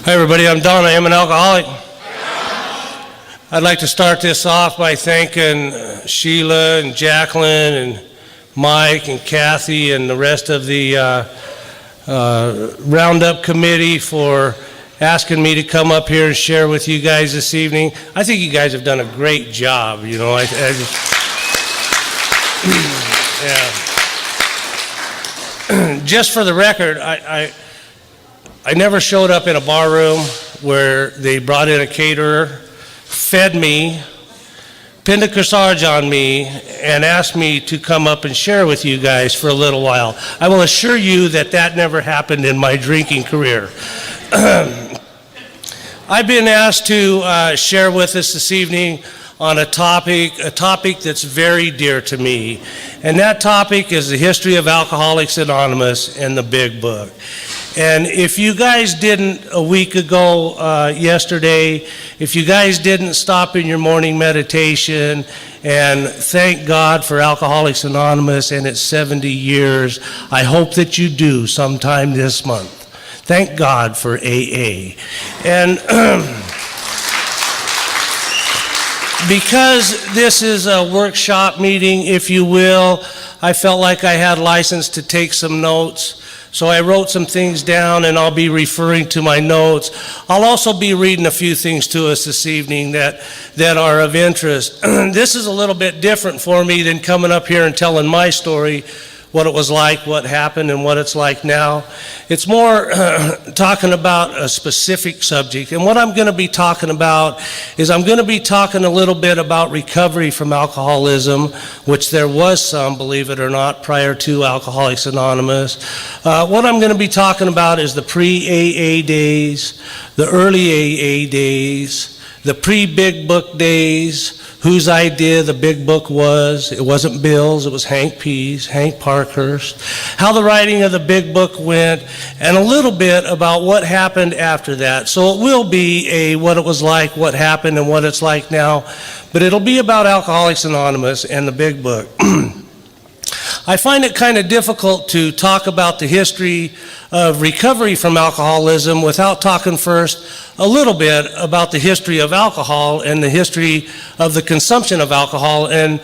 Hi everybody, I'm Don. I am an alcoholic. I'd like to start this off by thanking Sheila and Jacqueline and Mike and Kathy and the rest of the Roundup Committee for asking me to come up here and share with you guys this evening. I think you guys have done a great job, you know. I just, yeah. Just for the record, I never showed up in a bar room where they brought in a caterer, fed me, pinned a corsage on me, and asked me to come up and share with you guys for a little while. I will assure you that that never happened in my drinking career. I've been asked to share with us this evening on a topic that's very dear to me. And that topic is the history of Alcoholics Anonymous and the Big Book. And if you guys didn't a week ago, yesterday, if you guys didn't stop in your morning meditation and thank God for Alcoholics Anonymous and its 70 years, I hope that you do sometime this month. Thank God for AA. And because this is a workshop meeting, if you will, I felt like I had license to take some notes. So I wrote some things down and I'll be referring to my notes. I'll also be reading a few things to us this evening that are of interest. This is a little bit different for me than coming up here and telling my story, what it was like, what happened, and what it's like now. It's more talking about a specific subject. And what I'm going to be talking about is I'm going to be talking a little bit about recovery from alcoholism, which there was some, believe it or not, prior to Alcoholics Anonymous. What I'm going to be talking about is the pre-AA days, the early AA days, the pre-Big Book days, whose idea the Big Book was. It wasn't Bill's, it was Hank P's, Hank Parkhurst. How the writing of the Big Book went, and a little bit about what happened after that. So it will be what it was like, what happened, and what it's like now. But it'll be about Alcoholics Anonymous and the Big Book. I find it kind of difficult to talk about the history of recovery from alcoholism without talking first a little bit about the history of alcohol and the history of the consumption of alcohol. And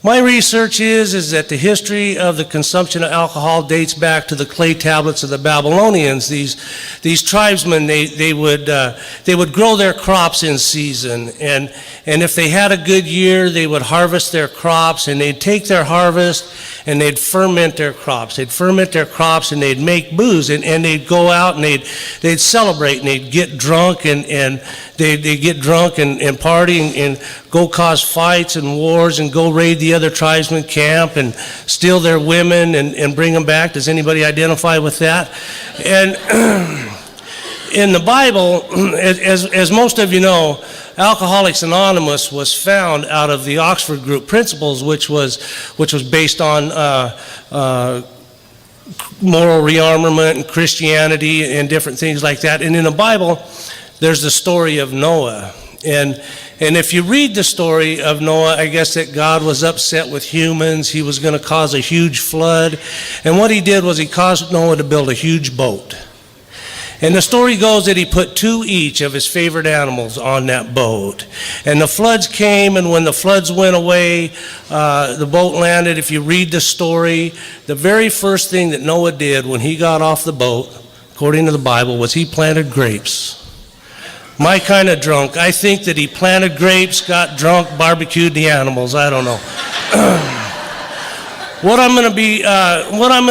my research is that the history of the consumption of alcohol dates back to the clay tablets of the Babylonians. These tribesmen, they would grow their crops in season, and if they had a good year, they would harvest their crops, and they'd take their harvest and they'd ferment their crops. They'd ferment their crops and they'd make booze, and they'd go out and they'd celebrate, and they'd get drunk, and they'd get drunk and party and go cause fights and wars and go raid the other tribesmen camp and steal their women and bring them back. Does anybody identify with that? And in the Bible, as most of you know, Alcoholics Anonymous was found out of the Oxford Group Principles, which was based on moral rearmament and Christianity and different things like that. And in the Bible, there's the story of Noah. And if you read the story of Noah, I guess that God was upset with humans. He was going to cause a huge flood. And what he did was he caused Noah to build a huge boat. And the story goes that he put 2 each of his favorite animals on that boat. And the floods came, and when the floods went away, the boat landed. If you read the story, the very first thing that Noah did when he got off the boat, according to the Bible, was he planted grapes. My kind of drunk. I think that he planted grapes, got drunk, barbecued the animals. I don't know. What I'm going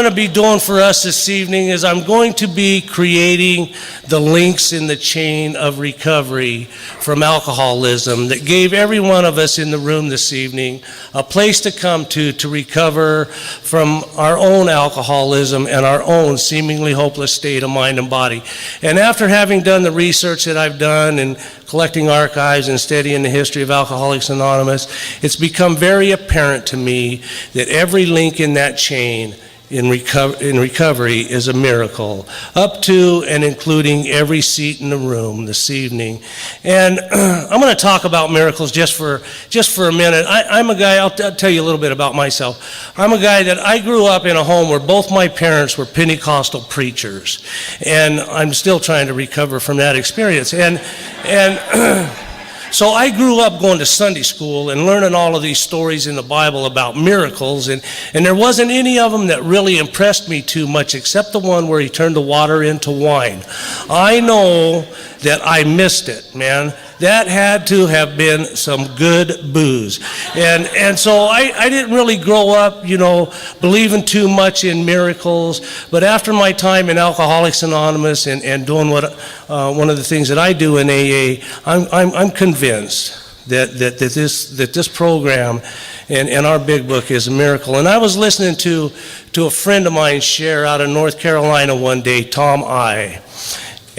to be doing for us this evening is I'm going to be creating the links in the chain of recovery from alcoholism that gave every one of us in the room this evening a place to come to recover from our own alcoholism and our own seemingly hopeless state of mind and body. And after having done the research that I've done and collecting archives and studying the history of Alcoholics Anonymous, it's become very apparent to me that every link in that chain in recovery is a miracle, up to and including every seat in the room this evening. And I'm going to talk about miracles just for a minute. I'm a guy, I'll tell you a little bit about myself. I'm a guy that I grew up in a home where both my parents were Pentecostal preachers, and I'm still trying to recover from that experience. And so I grew up going to Sunday school and learning all of these stories in the Bible about miracles, and there wasn't any of them that really impressed me too much except the one where he turned the water into wine. I know that I missed it, man. That had to have been some good booze. And so I didn't really grow up, believing too much in miracles. But after my time in Alcoholics Anonymous and doing one of the things that I do in AA, I'm convinced that this program and our big book is a miracle. And I was listening to a friend of mine share out of North Carolina one day, Tom I.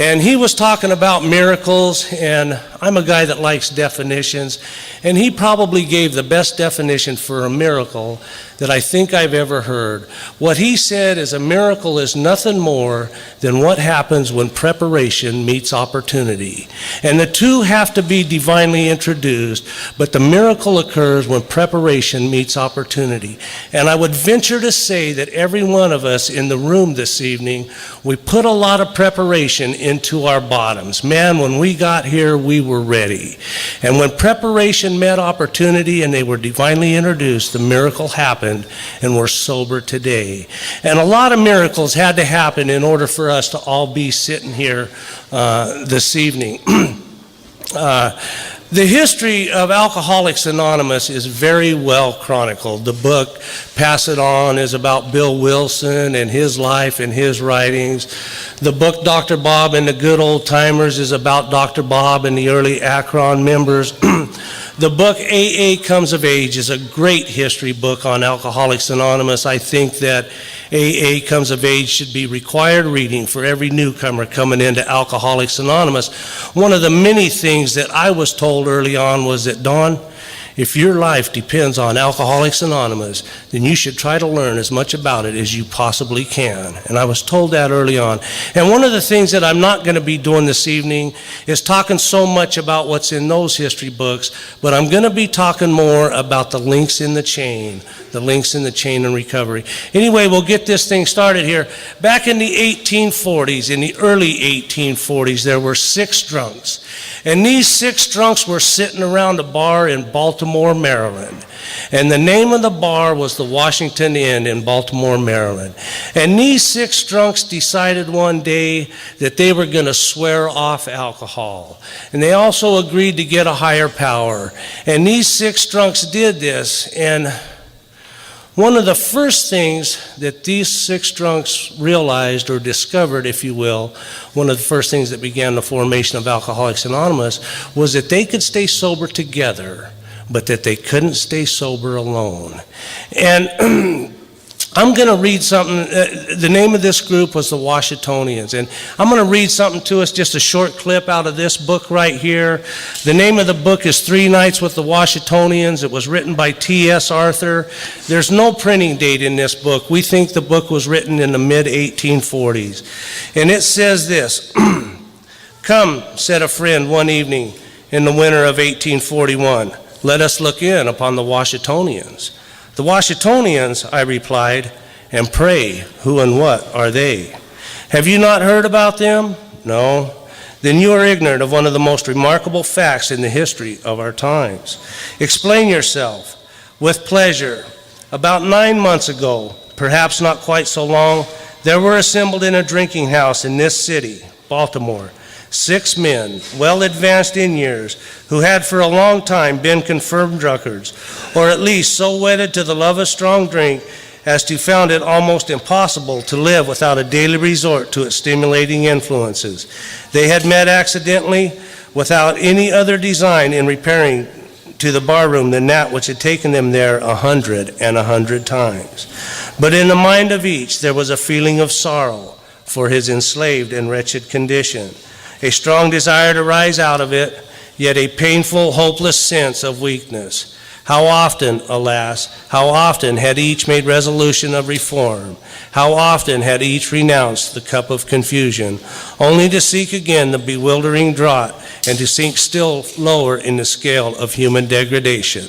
And he was talking about miracles, and I'm a guy that likes definitions, and he probably gave the best definition for a miracle that I think I've ever heard. What he said is a miracle is nothing more than what happens when preparation meets opportunity. And the two have to be divinely introduced, but the miracle occurs when preparation meets opportunity. And I would venture to say that every one of us in the room this evening, we put a lot of preparation into our bottoms. Man, when we got here, we were ready. And when preparation met opportunity and they were divinely introduced, the miracle happened, and we're sober today. And a lot of miracles had to happen in order for us to all be sitting here this evening. The history of Alcoholics Anonymous is very well chronicled. The book, Pass It On, is about Bill Wilson and his life and his writings. The book, Dr. Bob and the Good Old Timers, is about Dr. Bob and the early Akron members. The book, AA Comes of Age, is a great history book on Alcoholics Anonymous. I think that AA Comes of Age should be required reading for every newcomer coming into Alcoholics Anonymous. One of the many things that I was told early on was that, Don, if your life depends on Alcoholics Anonymous, then you should try to learn as much about it as you possibly can. And I was told that early on. And one of the things that I'm not going to be doing this evening is talking so much about what's in those history books, but I'm going to be talking more about the links in the chain in recovery. Anyway, we'll get this thing started here. Back in the 1840s, in the early 1840s, there were 6 drunks. And these 6 drunks were sitting around a bar in Baltimore, Maryland. And the name of the bar was the Washington Inn in Baltimore, Maryland. And these 6 drunks decided one day that they were going to swear off alcohol. And they also agreed to get a higher power. And these 6 drunks did this, and one of the first things that these 6 drunks realized or discovered, if you will, one of the first things that began the formation of Alcoholics Anonymous was that they could stay sober together, but that they couldn't stay sober alone. And I'm going to read something. The name of this group was the Washingtonians, and I'm going to read something to us, just a short clip out of this book right here. The name of the book is 3 Nights with the Washingtonians. It was written by T.S. Arthur. There's no printing date in this book. We think the book was written in the mid-1840s. And it says this: "Come," said a friend one evening in the winter of 1841, "let us look in upon the Washingtonians." "The Washingtonians," I replied, "and pray, who and what are they?" "Have you not heard about them?" "No." "Then you are ignorant of one of the most remarkable facts in the history of our times." "Explain yourself." "With pleasure. About 9 months ago, perhaps not quite so long, there were assembled in a drinking house in this city, Baltimore, 6 men, well advanced in years, who had for a long time been confirmed drunkards, or at least so wedded to the love of strong drink as to found it almost impossible to live without a daily resort to its stimulating influences. They had met accidentally, without any other design in repairing to the barroom than that which had taken them there 100 times. But in the mind of each there was a feeling of sorrow for his enslaved and wretched condition, a strong desire to rise out of it, yet a painful, hopeless sense of weakness. How often, alas, how often had each made resolution of reform? How often had each renounced the cup of confusion, only to seek again the bewildering draught and to sink still lower in the scale of human degradation?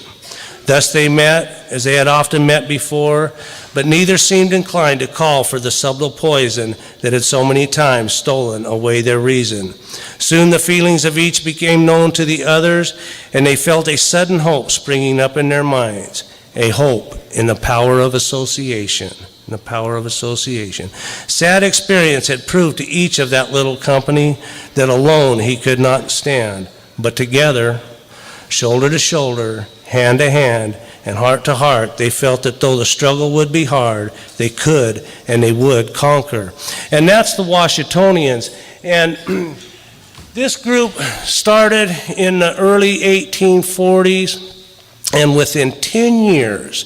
Thus they met, as they had often met before, but neither seemed inclined to call for the subtle poison that had so many times stolen away their reason. Soon the feelings of each became known to the others, and they felt a sudden hope springing up in their minds, a hope in the power of association. The power of association. Sad experience had proved to each of that little company that alone he could not stand, but together, shoulder to shoulder, hand to hand, and heart to heart, they felt that though the struggle would be hard, they could and they would conquer. And that's the Washingtonians. And this group started in the early 1840s, and within 10 years,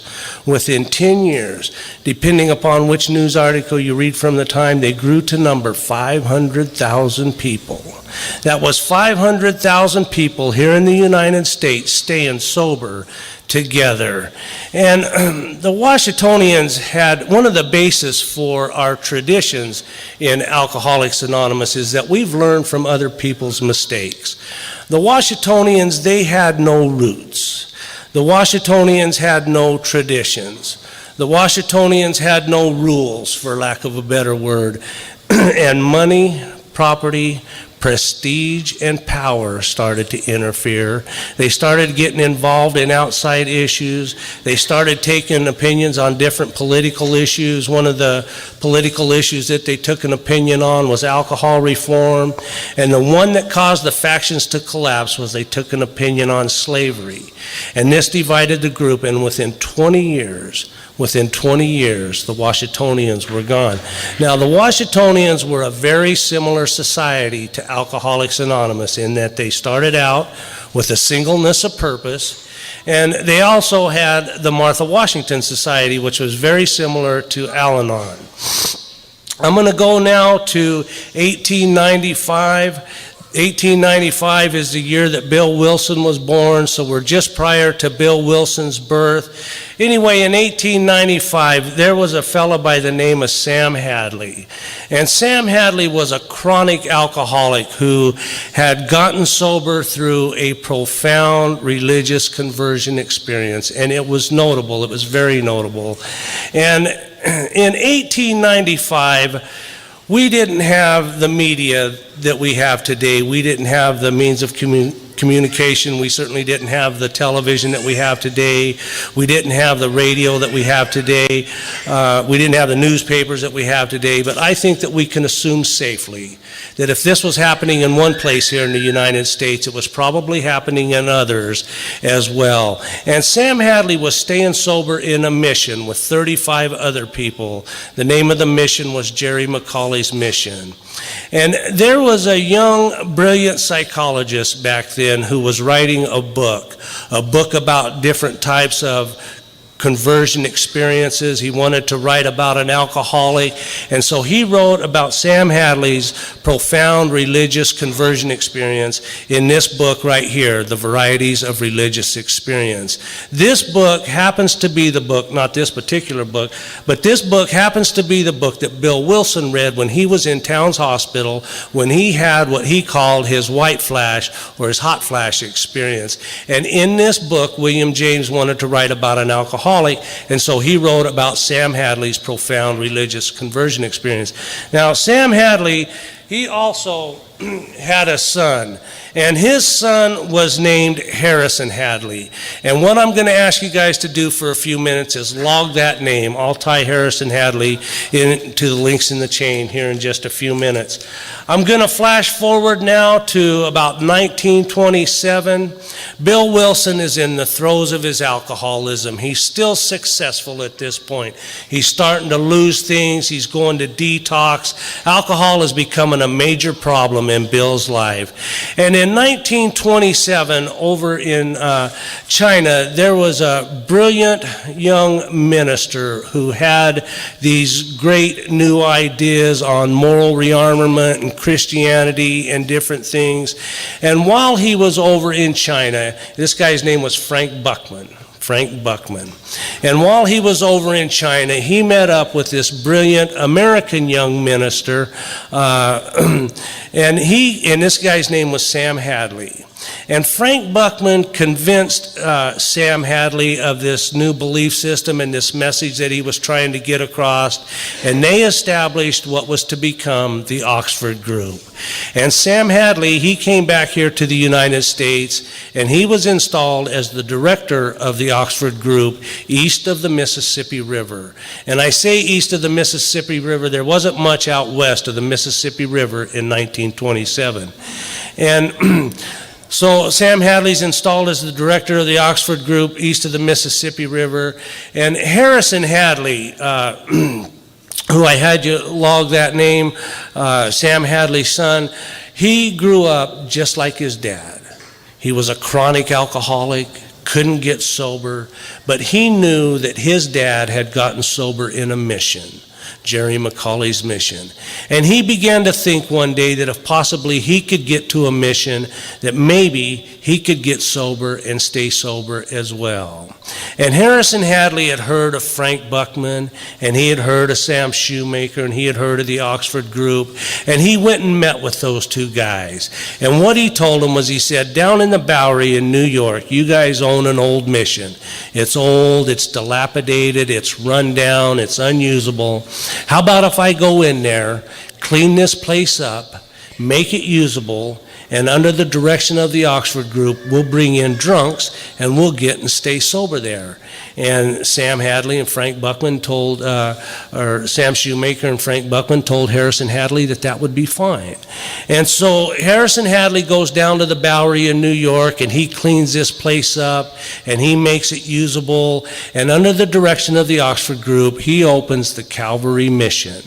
depending upon which news article you read from the time, they grew to number 500,000 people. That was 500,000 people here in the United States staying sober together. And the Washingtonians had one of the bases for our traditions in Alcoholics Anonymous is that we've learned from other people's mistakes. The Washingtonians, they had no roots. The Washingtonians had no traditions. The Washingtonians had no rules, for lack of a better word. And money, property, prestige, and power started to interfere. They started getting involved in outside issues. They started taking opinions on different political issues. One of the political issues that they took an opinion on was alcohol reform. And the one that caused the factions to collapse was they took an opinion on slavery. And this divided the group, and within 20 years, the Washingtonians were gone. Now, the Washingtonians were a very similar society to Alcoholics Anonymous in that they started out with a singleness of purpose, and they also had the Martha Washington Society, which was very similar to Al-Anon. I'm going to go now to 1895. 1895 is the year that Bill Wilson was born, so we're just prior to Bill Wilson's birth. Anyway, in 1895, there was a fellow by the name of Sam Hadley. And Sam Hadley was a chronic alcoholic who had gotten sober through a profound religious conversion experience. And it was notable, it was very notable. And in 1895, we didn't have the media that we have today. We didn't have the means of communication. We certainly didn't have the television that we have today. We didn't have the radio that we have today. We didn't have the newspapers that we have today. But I think that we can assume safely that if this was happening in one place here in the United States, it was probably happening in others as well. And Sam Hadley was staying sober in a mission with 35 other people. The name of the mission was Jerry McCauley's Mission. And there was a young, brilliant psychologist back then who was writing a book about different types of conversion experiences. He wanted to write about an alcoholic, and so he wrote about Sam Hadley's profound religious conversion experience in this book right here, The Varieties of Religious Experience. This book happens to be the book, not this particular book, but this book happens to be the book that Bill Wilson read when he was in Towns Hospital, when he had what he called his white flash or his hot flash experience. And in this book, William James wanted to write about an alcoholic, and so he wrote about Sam Hadley's profound religious conversion experience. Now, Sam Hadley, he also had a son, and his son was named Harrison Hadley. And what I'm going to ask you guys to do for a few minutes is log that name. I'll tie Harrison Hadley into the links in the chain here in just a few minutes. I'm going to flash forward now to about 1927. Bill Wilson is in the throes of his alcoholism. He's still successful at this point. He's starting to lose things. He's going to detox. Alcohol is becoming a major problem in Bill's life. And in 1927, over in China, there was a brilliant young minister who had these great new ideas on moral rearmament and Christianity and different things. And while he was over in China, this guy's name was Frank Buckman. Frank Buckman. And while he was over in China, he met up with this brilliant American young minister, and this guy's name was Sam Hadley. And Frank Buckman convinced Sam Hadley of this new belief system and this message that he was trying to get across, and they established what was to become the Oxford Group. And Sam Hadley, he came back here to the United States, and he was installed as the director of the Oxford Group east of the Mississippi River. And I say east of the Mississippi River, there wasn't much out west of the Mississippi River in 1927. And so Sam Hadley's installed as the director of the Oxford Group east of the Mississippi River. And Harrison Hadley, who I had you log that name, Sam Hadley's son, he grew up just like his dad. He was a chronic alcoholic, couldn't get sober, but he knew that his dad had gotten sober in a mission, Jerry McCauley's mission. And he began to think one day that if possibly he could get to a mission, that maybe he could get sober and stay sober as well. And Harrison Hadley had heard of Frank Buckman, and he had heard of Sam Shoemaker, and he had heard of the Oxford Group, and he went and met with those two guys. And what he told them was, he said, down in the Bowery in New York, you guys own an old mission. It's old, it's dilapidated, it's run down, it's unusable. How about if I go in there, clean this place up, make it usable, and under the direction of the Oxford Group, we'll bring in drunks and we'll get and stay sober there. And Sam Hadley and Frank Buckman told, or Sam Shoemaker and Frank Buckman told Harrison Hadley that that would be fine. And so Harrison Hadley goes down to the Bowery in New York, and he cleans this place up and he makes it usable. And under the direction of the Oxford Group, he opens the Calvary Mission.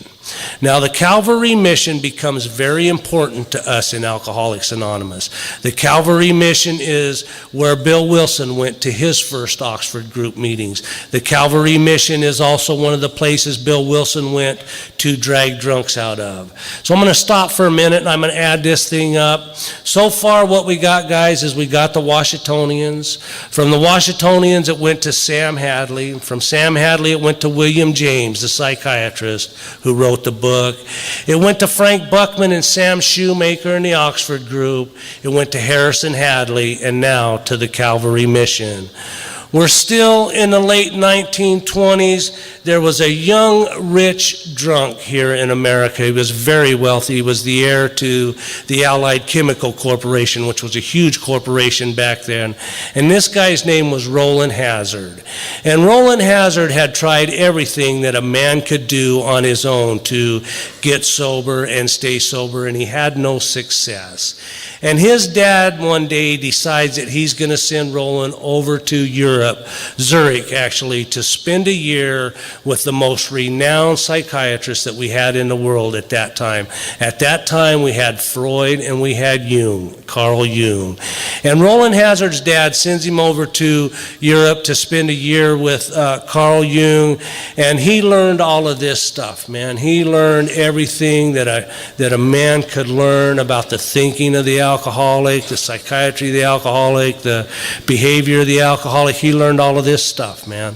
Now, the Calvary Mission becomes very important to us in Alcoholics Anonymous. The Calvary Mission is where Bill Wilson went to his first Oxford Group meetings. The Calvary Mission is also one of the places Bill Wilson went to drag drunks out of. So I'm going to stop for a minute and I'm going to add this thing up. So far what we got, guys, is we got the Washingtonians. From the Washingtonians it went to Sam Hadley. From Sam Hadley it went to William James, the psychiatrist who wrote the book. It went to Frank Buckman and Sam Shoemaker in the Oxford Group. It went to Harrison Hadley, and now to the Calvary Mission. We're still in the late 1920s. There was a young, rich drunk here in America. He was very wealthy. He was the heir to the Allied Chemical Corporation, which was a huge corporation back then. And this guy's name was Rowland Hazard. And Rowland Hazard had tried everything that a man could do on his own to get sober and stay sober, and he had no success. And his dad one day decides that he's going to send Rowland over to Europe, Zurich actually, to spend a year with the most renowned psychiatrist that we had in the world at that time. At that time we had Freud and we had Jung, Carl Jung. And Rowland Hazard's dad sends him over to Europe to spend a year with Carl Jung, and he learned all of this stuff, man. He learned everything that a man could learn about the thinking of the alcoholic, the psychiatry of the alcoholic, the behavior of the alcoholic. He learned all of this stuff, man.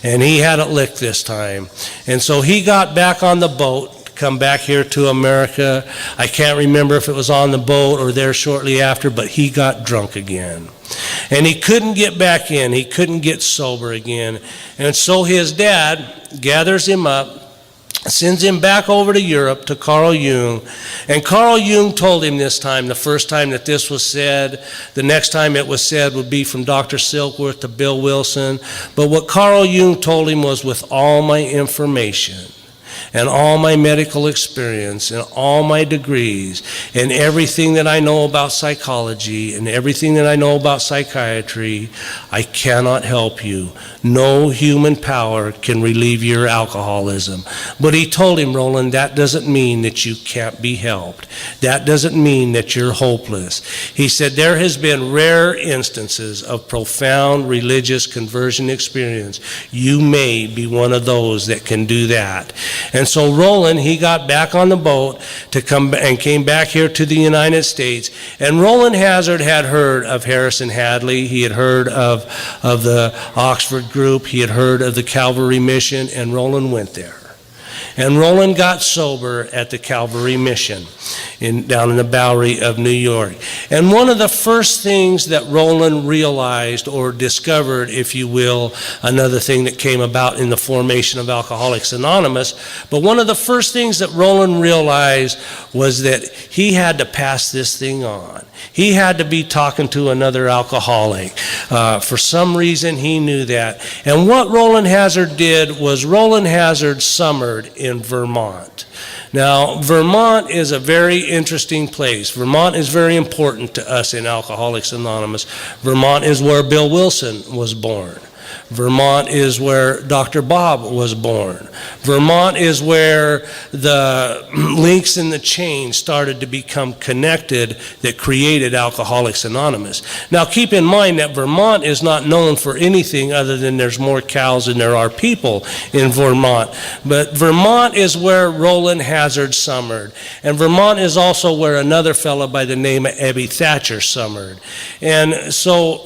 And he had it licked this time. And so he got back on the boat to come back here to America. I can't remember if it was on the boat or there shortly after, but he got drunk again. And he couldn't get back in. He couldn't get sober again. And so his dad gathers him up, sends him back over to Europe to Carl Jung. And Carl Jung told him this time, the first time that this was said, the next time it was said would be from Dr. Silkworth to Bill Wilson. But what Carl Jung told him was, with all my information and all my medical experience and all my degrees and everything that I know about psychology and everything that I know about psychiatry, I cannot help you. No human power can relieve your alcoholism. But he told him, Rowland, that doesn't mean that you can't be helped. That doesn't mean that you're hopeless. He said, there has been rare instances of profound religious conversion experience. You may be one of those that can do that. And so Roland, he got back on the boat to come and came back here to the United States. And Roland Hazard had heard of Harrison Hadley. He had heard of the Oxford group. He had heard of the Calvary Mission, and Roland went there. And Roland got sober at the Calvary Mission down in the Bowery of New York. And one of the first things that Roland realized or discovered, if you will, another thing that came about in the formation of Alcoholics Anonymous, but one of the first things that Roland realized was that he had to pass this thing on. He had to be talking to another alcoholic. For some reason, he knew that. And what Roland Hazard did was Roland Hazard summered in Vermont. Now, Vermont is a very interesting place. Vermont is very important to us in Alcoholics Anonymous. Vermont is where Bill Wilson was born. Vermont is where Dr. Bob was born. Vermont is where the links in the chain started to become connected that created Alcoholics Anonymous. Now keep in mind that Vermont is not known for anything other than there's more cows than there are people in Vermont. But Vermont is where Roland Hazard summered. And Vermont is also where another fellow by the name of Ebby Thatcher summered. And so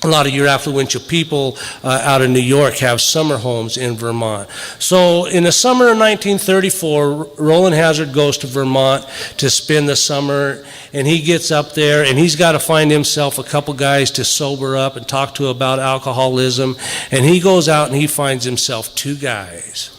a lot of your affluential people out in New York have summer homes in Vermont. So in the summer of 1934, Roland Hazard goes to Vermont to spend the summer, and he gets up there, and he's got to find himself a couple guys to sober up and talk to about alcoholism. And he goes out and he finds himself two guys.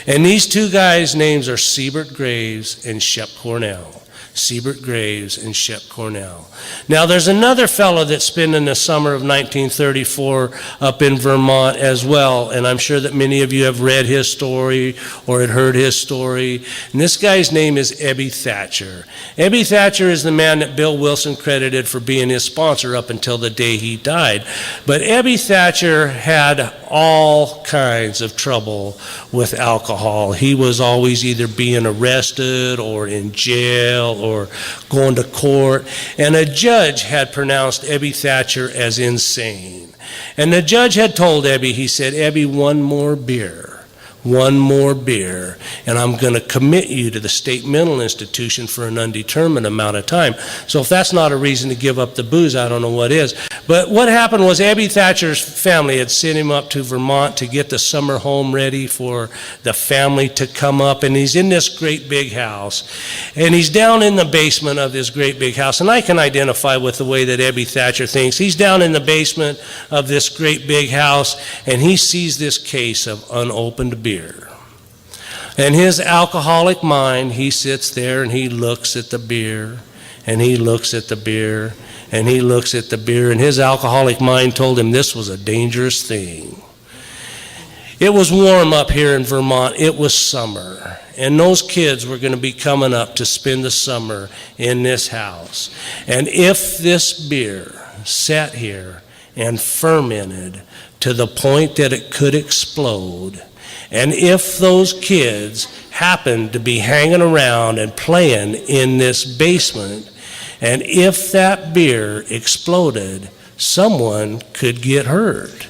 And these two guys' names are Siebert Graves and Shep Cornell. Siebert Graves and Shep Cornell. Now there's another fellow that's spending the summer of 1934 up in Vermont as well, and I'm sure that many of you have read his story or had heard his story. And this guy's name is Ebby Thatcher. Ebby Thatcher is the man that Bill Wilson credited for being his sponsor up until the day he died. But Ebby Thatcher had all kinds of trouble with alcohol. He was always either being arrested or in jail or going to court, and a judge had pronounced Ebby Thatcher as insane. And the judge had told Ebby, he said, Ebby, one more beer, and I'm going to commit you to the state mental institution for an undetermined amount of time. So if that's not a reason to give up the booze, I don't know what is. But what happened was Ebby Thatcher's family had sent him up to Vermont to get the summer home ready for the family to come up, and he's in this great big house, and he's down in the basement of this great big house, and I can identify with the way that Ebby Thatcher thinks. He's down in the basement of this great big house, and he sees this case of unopened beer. And his alcoholic mind, he sits there and he looks at the beer, and he looks at the beer, and he looks at the beer, and his alcoholic mind told him this was a dangerous thing. It was warm up here in Vermont. It was summer, and those kids were going to be coming up to spend the summer in this house. And if this beer sat here and fermented to the point that it could explode, and if those kids happened to be hanging around and playing in this basement, and if that beer exploded, someone could get hurt.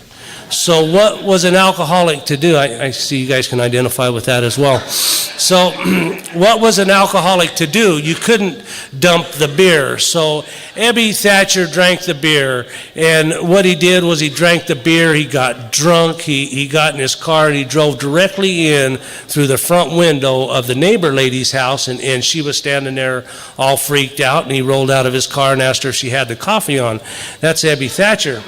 So what was an alcoholic to do? I see you guys can identify with that as well. So what was an alcoholic to do? You couldn't dump the beer. So Ebby Thatcher drank the beer, and what he did was he drank the beer, he got drunk, he got in his car, and he drove directly in through the front window of the neighbor lady's house, and she was standing there all freaked out, and he rolled out of his car and asked her if she had the coffee on. That's Ebby Thatcher.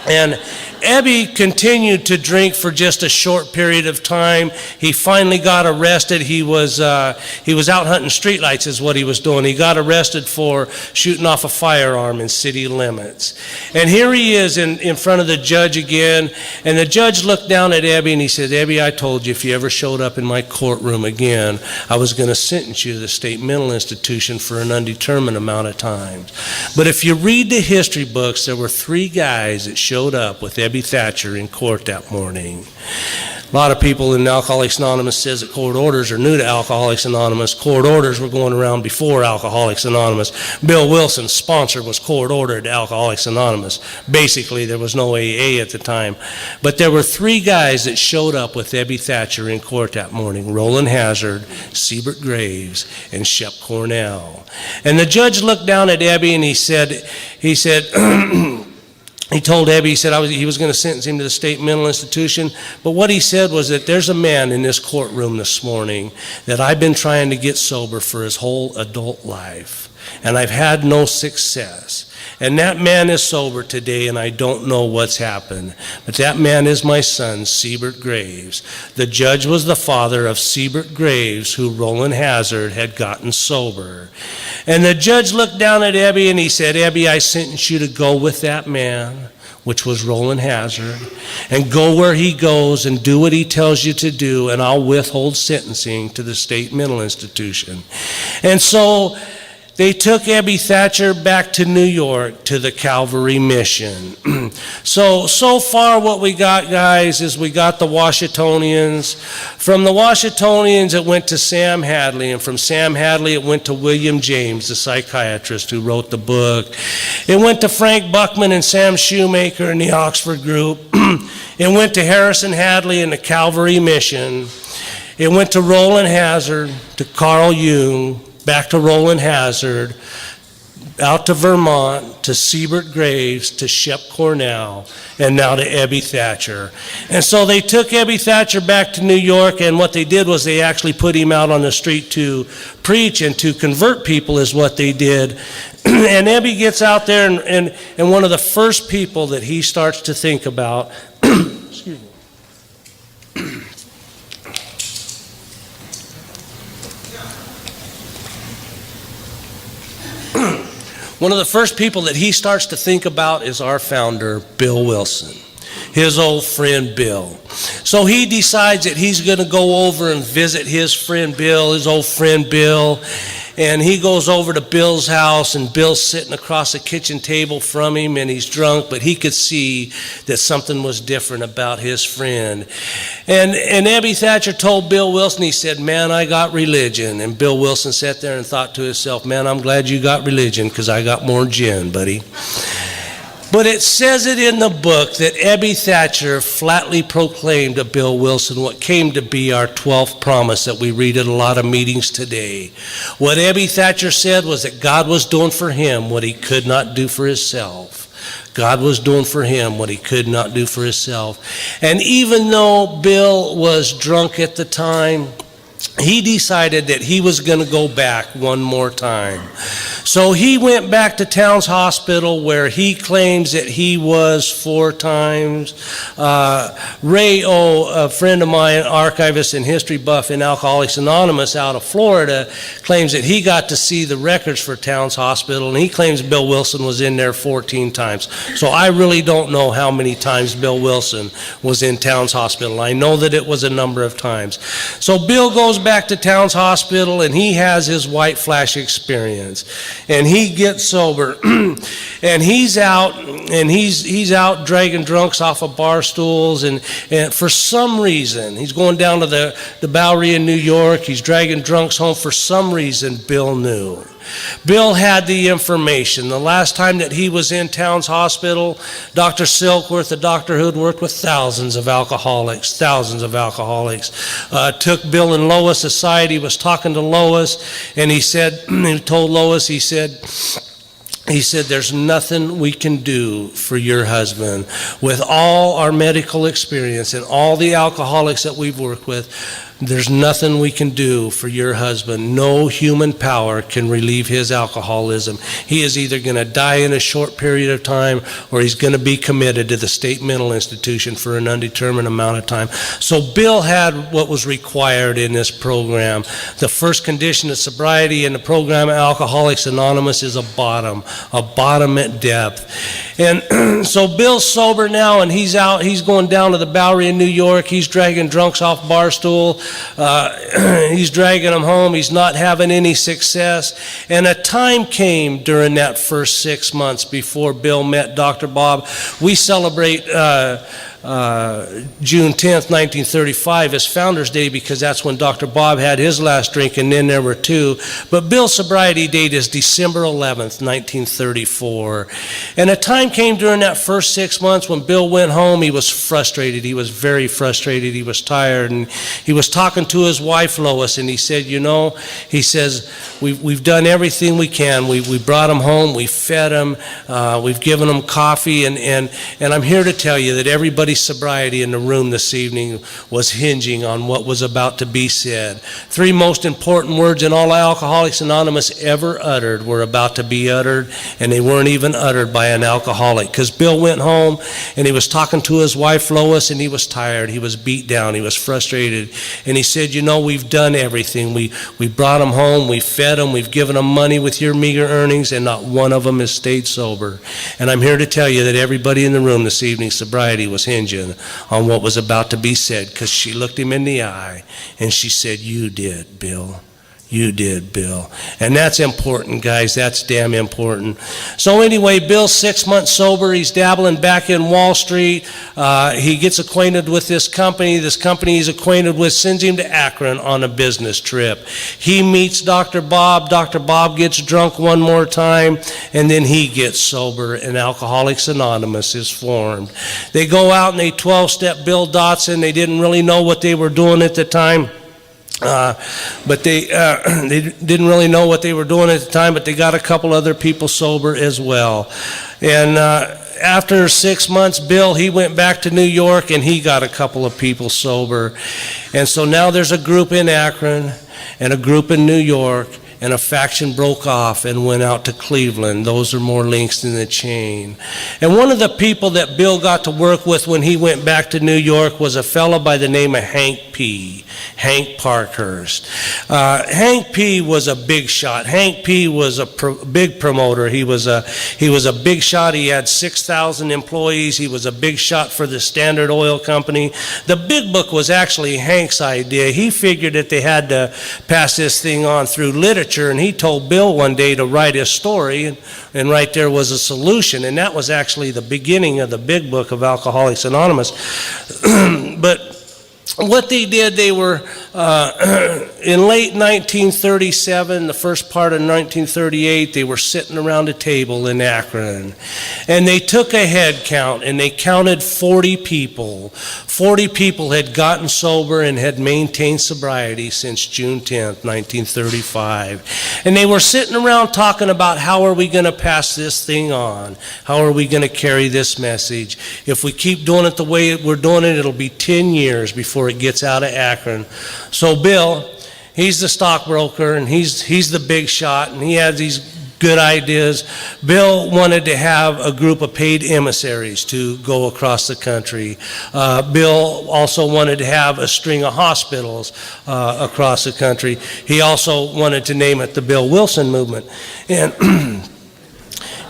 And Ebby continued to drink for just a short period of time. He finally got arrested. He was out hunting streetlights is what he was doing. He got arrested for shooting off a firearm in city limits. And here he is in front of the judge again, and the judge looked down at Ebby and he said, Ebby, I told you if you ever showed up in my courtroom again, I was going to sentence you to the state mental institution for an undetermined amount of time. But if you read the history books, there were 3 guys that showed up with Ebby Thatcher in court that morning. A lot of people in Alcoholics Anonymous says that court orders are new to Alcoholics Anonymous. Court orders were going around before Alcoholics Anonymous. Bill Wilson's sponsor was court ordered to Alcoholics Anonymous. Basically, there was no AA at the time. But there were 3 guys that showed up with Ebby Thatcher in court that morning: Roland Hazard, Siebert Graves, and Shep Cornell. And the judge looked down at Ebby and he said, he told Ebby, he said he was going to sentence him to the state mental institution. But what he said was that there's a man in this courtroom this morning that I've been trying to get sober for his whole adult life, and I've had no success. And that man is sober today, and I don't know what's happened. But that man is my son, Siebert Graves. The judge was the father of Siebert Graves, who Roland Hazard had gotten sober. And the judge looked down at Ebby and he said, Ebby, I sentence you to go with that man, which was Roland Hazard, and go where he goes and do what he tells you to do, and I'll withhold sentencing to the state mental institution. And so they took Ebby Thatcher back to New York to the Calvary Mission. So far what we got, guys, is we got the Washingtonians. From the Washingtonians, it went to Sam Hadley, and from Sam Hadley, it went to William James, the psychiatrist who wrote the book. It went to Frank Buckman and Sam Shoemaker in the Oxford group. It went to Harrison Hadley and the Calvary Mission. It went to Roland Hazard, to Carl Jung, back to Roland Hazard, out to Vermont, to Siebert Graves, to Shep Cornell, and now to Ebby Thatcher. And so they took Ebby Thatcher back to New York, and what they did was they actually put him out on the street to preach and to convert people is what they did. And Ebby gets out there, and one of the first people that he starts to think about, excuse me, one of the first people that he starts to think about is our founder, Bill Wilson, his old friend Bill. So he decides that he's going to go over and visit his friend Bill, his old friend Bill, and he goes over to Bill's house, and Bill's sitting across the kitchen table from him, and he's drunk, but he could see that something was different about his friend. And Ebby Thatcher told Bill Wilson, he said, man, I got religion. And Bill Wilson sat there and thought to himself, man, I'm glad you got religion, because I got more gin, buddy. But it says it in the book that Ebby Thatcher flatly proclaimed to Bill Wilson what came to be our 12th promise that we read at a lot of meetings today. What Ebby Thatcher said was that God was doing for him what he could not do for himself. God was doing for him what he could not do for himself. And even though Bill was drunk at the time, he decided that he was going to go back one more time. So he went back to Towns Hospital, where he claims that he was 4 times. Ray O, a friend of mine, archivist and history buff in Alcoholics Anonymous out of Florida, claims that he got to see the records for Towns Hospital, and he claims Bill Wilson was in there 14 times. So I really don't know how many times Bill Wilson was in Towns Hospital. I know that it was a number of times. So Bill goes back to Towns Hospital, and he has his white flash experience, and he gets sober, and he's out dragging drunks off of bar stools, and for some reason he's going down to the Bowery in New York. He's dragging drunks home. For some reason, Bill knew. Bill had the information. The last time that he was in Towns Hospital, Dr. Silkworth, the doctor who had worked with thousands of alcoholics, took Bill and Lois aside. He was talking to Lois, and he told Lois, he said, there's nothing we can do for your husband. With all our medical experience and all the alcoholics that we've worked with, there's nothing we can do for your husband. No human power can relieve his alcoholism. He is either going to die in a short period of time, or he's going to be committed to the state mental institution for an undetermined amount of time. So Bill had what was required in this program. The first condition of sobriety in the program of Alcoholics Anonymous is a bottom at depth. And so Bill's sober now, and he's going down to the Bowery in New York. He's dragging drunks off bar stool. He's dragging them home. He's not having any success. And a time came during that first 6 months before Bill met Dr. Bob. We celebrate June 10th, 1935 as Founders Day because that's when Dr. Bob had his last drink, and then there were two. But Bill's sobriety date is December 11th, 1934. And a time came during that first 6 months when Bill went home. He was frustrated. He was very frustrated. He was tired. And he was talking to his wife, Lois, and he said, he says, we've done everything we can. We brought him home. We fed him. We've given him coffee. And I'm here to tell you that everybody's sobriety in the room this evening was hinging on what was about to be said. Three most important words in all Alcoholics Anonymous ever uttered were about to be uttered, and they weren't even uttered by an alcoholic. Because Bill went home and he was talking to his wife Lois, and he was tired, he was beat down, he was frustrated, and he said, we've done everything. We brought him home, we fed him, we've given him money with your meager earnings, and not one of them has stayed sober. And I'm here to tell you that everybody in the room this evening, sobriety was hinging on what was about to be said, because she looked him in the eye and she said, "You did, Bill. You did, Bill." And that's important, guys. That's damn important. So anyway, Bill's 6 months sober. He's dabbling back in Wall Street. He gets acquainted with this company. This company he's acquainted with sends him to Akron on a business trip. He meets Dr. Bob. Dr. Bob gets drunk one more time, and then he gets sober, and Alcoholics Anonymous is formed. They go out and they 12-step Bill Dotson. They didn't really know what they were doing at the time. But they didn't really know what they were doing at the time, but they got a couple other people sober as well. And after 6 months, Bill, he went back to New York and he got a couple of people sober. And so now there's a group in Akron and a group in New York, and a faction broke off and went out to Cleveland. Those are more links in the chain. And one of the people that Bill got to work with when he went back to New York was a fellow by the name of Hank P. Hank Parkhurst. Hank P. was a big shot. Hank P. was a big promoter. He was a big shot. He had 6,000 employees. He was a big shot for the Standard Oil Company. The big book was actually Hank's idea. He figured that they had to pass this thing on through literature, and he told Bill one day to write his story, and right there was a solution, and that was actually the beginning of the big book of Alcoholics Anonymous. But what they did, they were in late 1937, the first part of 1938, they were sitting around a table in Akron, and they took a head count, and they counted 40 people. 40 people had gotten sober and had maintained sobriety since June 10th, 1935. And they were sitting around talking about how are we going to pass this thing on? How are we going to carry this message? If we keep doing it the way we're doing it, it'll be 10 years before it gets out of Akron. So Bill, he's the stockbroker, and he's the big shot, and he has these good ideas. Bill wanted to have a group of paid emissaries to go across the country. Bill also wanted to have a string of hospitals across the country. He also wanted to name it the Bill Wilson Movement.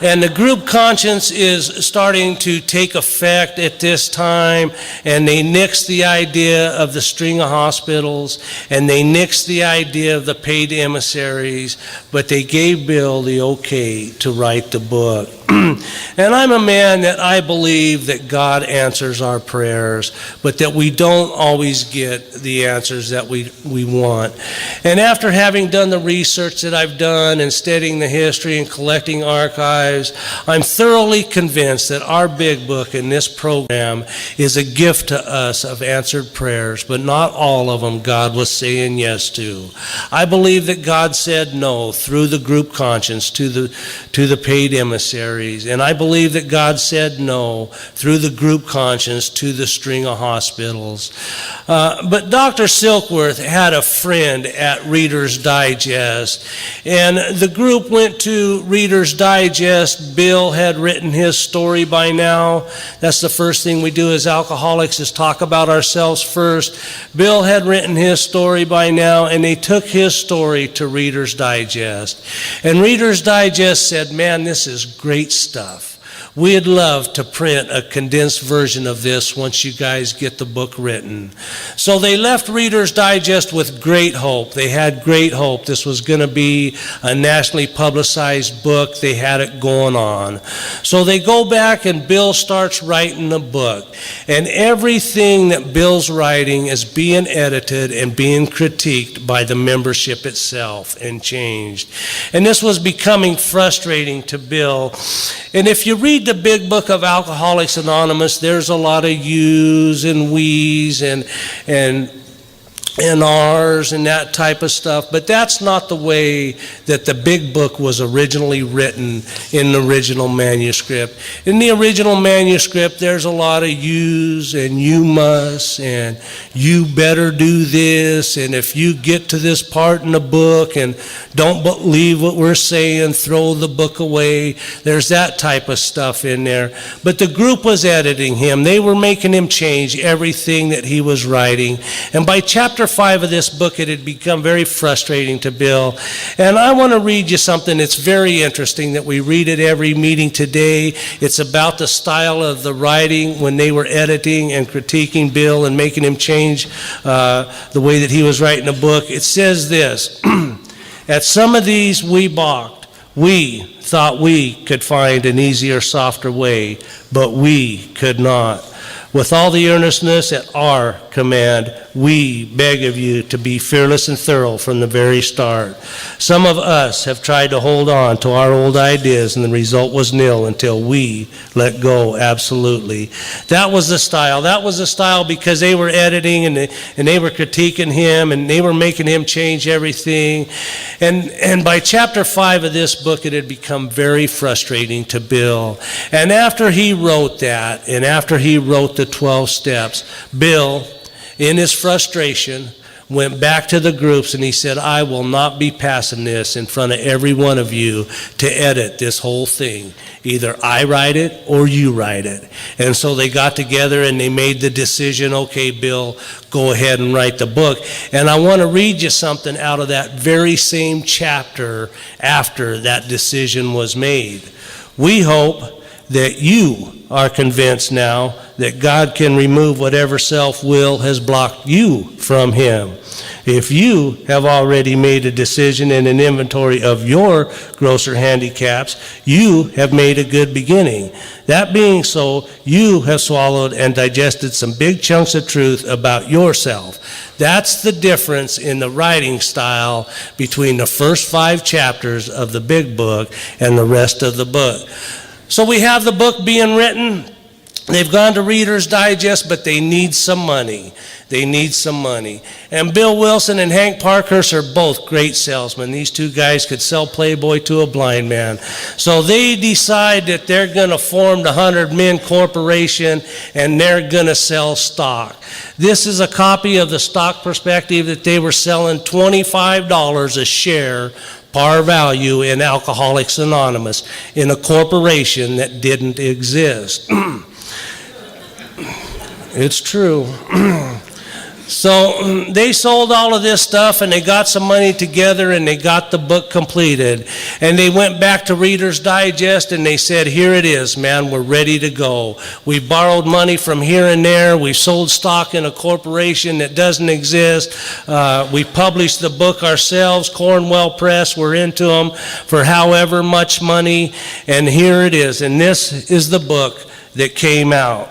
And the group conscience is starting to take effect at this time, and they nixed the idea of the string of hospitals, and they nixed the idea of the paid emissaries, but they gave Bill the okay to write the book. And I'm a man that I believe that God answers our prayers, but that we don't always get the answers that we want. And after having done the research that I've done and studying the history and collecting archives, I'm thoroughly convinced that our big book in this program is a gift to us of answered prayers, but not all of them God was saying yes to. I believe that God said no through the group conscience to the paid emissaries. And I believe that God said no through the group conscience to the string of hospitals. But Dr. Silkworth had a friend at Reader's Digest, and the group went to Reader's Digest. Bill had written his story by now. That's the first thing we do as alcoholics, is talk about ourselves first. Bill had written his story by now, and they took his story to Reader's Digest. And Reader's Digest said, "Man, this is great stuff. We'd love to print a condensed version of this once you guys get the book written. So they left Reader's Digest with great hope. They had great hope. This was going to be a nationally publicized book. They had it going on. So they go back and Bill starts writing the book. And everything that Bill's writing is being edited and being critiqued by the membership itself and changed. And this was becoming frustrating to Bill. And if you read the big book of Alcoholics Anonymous, there's a lot of yous and we's and ours and that type of stuff, but that's not the way that the big book was originally written in the original manuscript. In the original manuscript, there's a lot of yous and you must and you better do this, and if you get to this part in the book and don't believe what we're saying, throw the book away. There's that type of stuff in there. But the group was editing him. They were making him change everything that he was writing. And by chapter 5 of this book, it had become very frustrating to Bill. And I want to read you something that's very interesting that we read at every meeting today. It's about the style of the writing when they were editing and critiquing Bill and making him change the way that he was writing a book. It says this, at some of these we balked. We thought we could find an easier, softer way, but we could not. With all the earnestness at our command, we beg of you to be fearless and thorough from the very start. Some of us have tried to hold on to our old ideas, and the result was nil until we let go absolutely. That was the style. That was the style because they were editing and they were critiquing him and they were making him change everything. And by chapter 5 of this book, it had become very frustrating to Bill. And after he wrote that, and after he wrote the 12 steps, Bill, in his frustration, went back to the groups and he said, I will not be passing this in front of every one of you to edit this whole thing. Either I write it or you write it. And so they got together and they made the decision, okay, Bill, go ahead and write the book. And I want to read you something out of that very same chapter after that decision was made. We hope that you are convinced now that God can remove whatever self-will has blocked you from Him. If you have already made a decision and an inventory of your grosser handicaps, you have made a good beginning. That being so, you have swallowed and digested some big chunks of truth about yourself. That's the difference in the writing style between the first 5 chapters of the big book and the rest of the book. So we have the book being written. They've gone to Reader's Digest, but they need some money. They need some money. And Bill Wilson and Hank Parkhurst are both great salesmen. These two guys could sell Playboy to a blind man. So they decide that they're going to form the 100 Men Corporation and they're going to sell stock. This is a copy of the stock perspective that they were selling $25 a share par value in Alcoholics Anonymous in a corporation that didn't exist. It's true. So they sold all of this stuff and they got some money together and they got the book completed. And they went back to Reader's Digest and they said, here it is, man, we're ready to go. We borrowed money from here and there. We sold stock in a corporation that doesn't exist. We published the book ourselves. Cornwell Press, we're into them for however much money. And here it is. And this is the book that came out.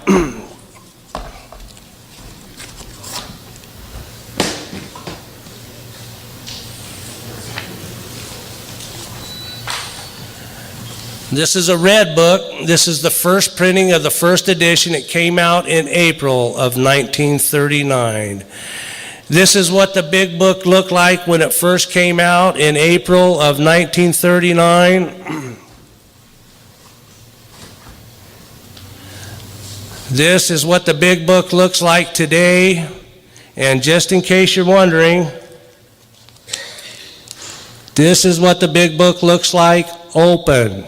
This is a red book. This is the first printing of the first edition. It came out in April of 1939. This is what the big book looked like when it first came out in April of 1939. This is what the big book looks like today. And just in case you're wondering, this is what the big book looks like open.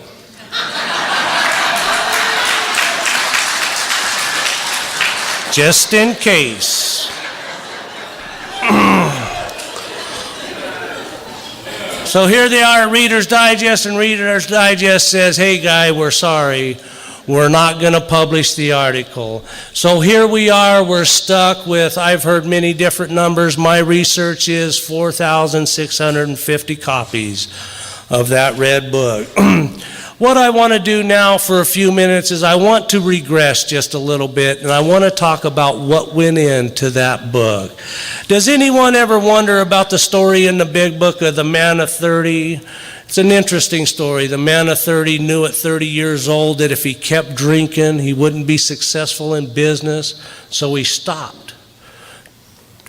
Just in case. So here they are at Reader's Digest, and Reader's Digest says, hey guy, we're sorry. We're not going to publish the article. So here we are, we're stuck with, I've heard many different numbers. My research is 4,650 copies of that red book. What I want to do now for a few minutes is I want to regress just a little bit, and I want to talk about what went into that book. Does anyone ever wonder about the story in the big book of the man of 30? It's an interesting story. The man of 30 knew at 30 years old that if he kept drinking, he wouldn't be successful in business, so he stopped.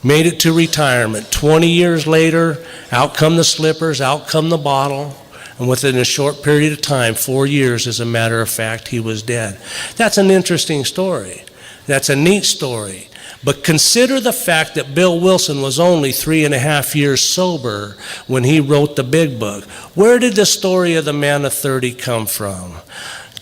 Made it to retirement. 20 years later, out come the slippers, out come the bottle. And within a short period of time, 4 years, as a matter of fact, he was dead. That's an interesting story. That's a neat story. But consider the fact that Bill Wilson was only 3.5 years sober when he wrote the big book. Where did the story of the man of 30 come from?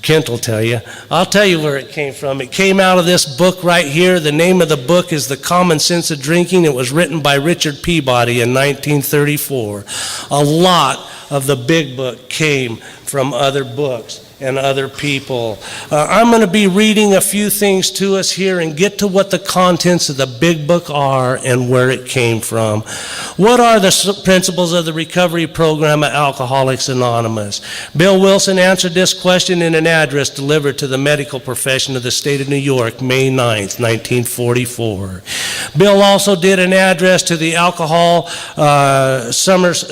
Kent will tell you. I'll tell you where it came from. It came out of this book right here. The name of the book is The Common Sense of Drinking. It was written by Richard Peabody in 1934. A lot of the big book came from other books and other people. I'm going to be reading a few things to us here and get to what the contents of the big book are and where it came from. What are the principles of the recovery program at Alcoholics Anonymous? Bill Wilson answered this question in an address delivered to the medical profession of the state of New York, May 9th, 1944. Bill also did an address to the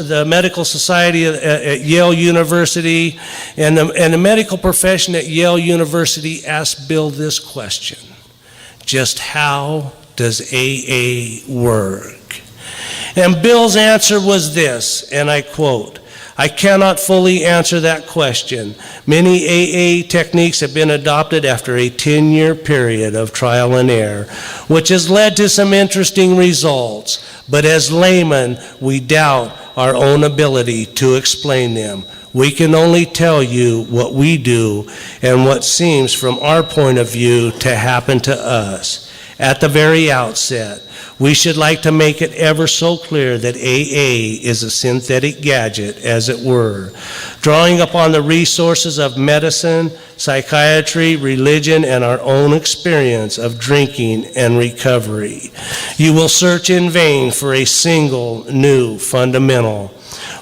the Medical Society at Yale University, and the medical profession at Yale University asked Bill this question: just how does AA work? And Bill's answer was this, and I quote, "I cannot fully answer that question. Many AA techniques have been adopted after a 10-year period of trial and error, which has led to some interesting results. But as laymen, we doubt our own ability to explain them. We can only tell you what we do and what seems from our point of view to happen to us. At the very outset, we should like to make it ever so clear that AA is a synthetic gadget, as it were, drawing upon the resources of medicine, psychiatry, religion, and our own experience of drinking and recovery. You will search in vain for a single new fundamental.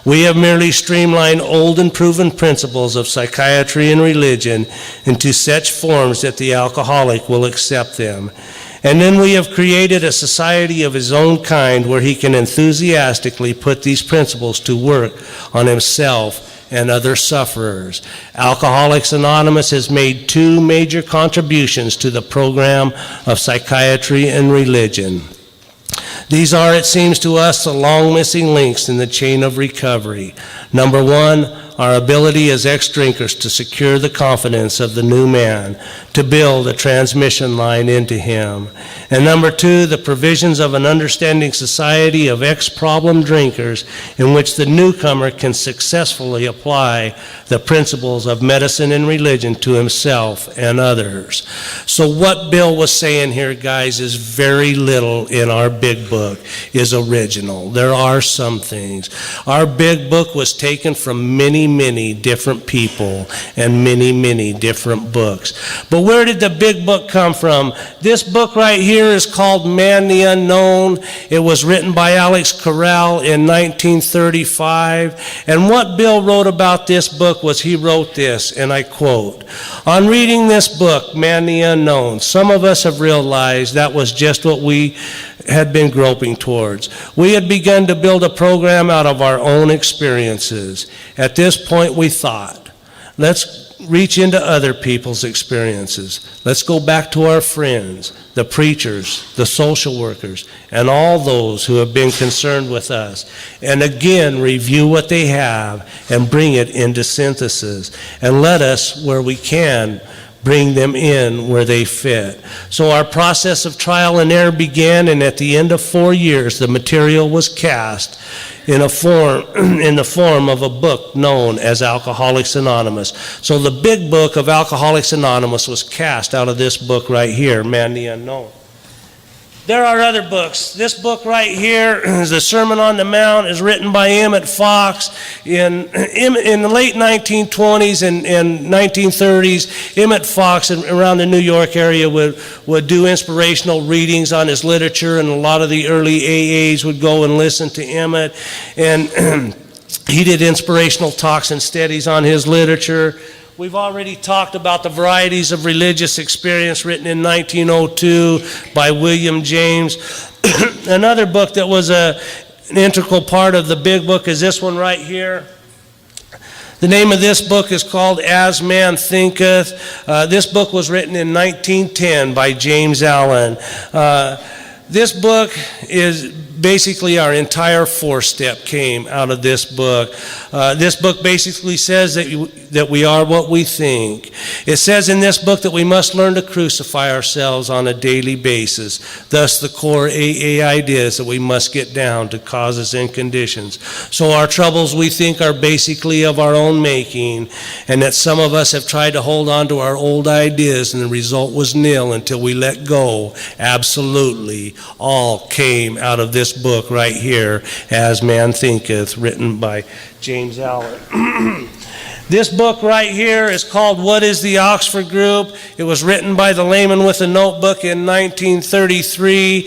We have merely streamlined old and proven principles of psychiatry and religion into such forms that the alcoholic will accept them. And then we have created a society of his own kind where he can enthusiastically put these principles to work on himself and other sufferers. Alcoholics Anonymous has made 2 major contributions to the program of psychiatry and religion. These are, it seems to us, the long missing links in the chain of recovery. Number 1, our ability as ex-drinkers to secure the confidence of the new man, to build a transmission line into him. And number 2, the provisions of an understanding society of ex-problem drinkers in which the newcomer can successfully apply the principles of medicine and religion to himself and others. So what Bill was saying here, guys, is very little in our big book is original. There are some things. Our big book was taken from many different people and many different books. But where did the big book come from? This book right here is called Man the Unknown. It was written by Alex Corral in 1935. And what Bill wrote about this book was he wrote this, and I quote, "On reading this book, Man the Unknown, some of us have realized that was just what we had been groping towards. We had begun to build a program out of our own experiences. At this point, we thought, let's reach into other people's experiences. Let's go back to our friends, the preachers, the social workers, and all those who have been concerned with us, and again review what they have and bring it into synthesis, and let us, where we can, bring them in where they fit." So our process of trial and error began, and at the end of 4 years, the material was cast in the form of a book known as Alcoholics Anonymous. So the big book of Alcoholics Anonymous was cast out of this book right here, Man the Unknown. There are other books. This book right here is the Sermon on the Mount, is written by Emmett Fox in the late 1920s and 1930s. Emmett Fox around the New York area would do inspirational readings on his literature, and a lot of the early AAs would go and listen to Emmett. And he did inspirational talks and studies on his literature. We've already talked about the Varieties of Religious Experience, written in 1902 by William James. Another book that was an integral part of the big book is this one right here. The name of this book is called As Man Thinketh. This book was written in 1910 by James Allen. This book is basically our entire four-step came out of this book. This book basically says that we are what we think. It says in this book that we must learn to crucify ourselves on a daily basis. Thus, the core AA idea is that we must get down to causes and conditions. So our troubles, we think, are basically of our own making, and that some of us have tried to hold on to our old ideas, and the result was nil until we let go. Absolutely, all came out of this book right here, As Man Thinketh, written by James Allen. This book right here is called What is the Oxford Group? It was written by the layman with a notebook in 1933.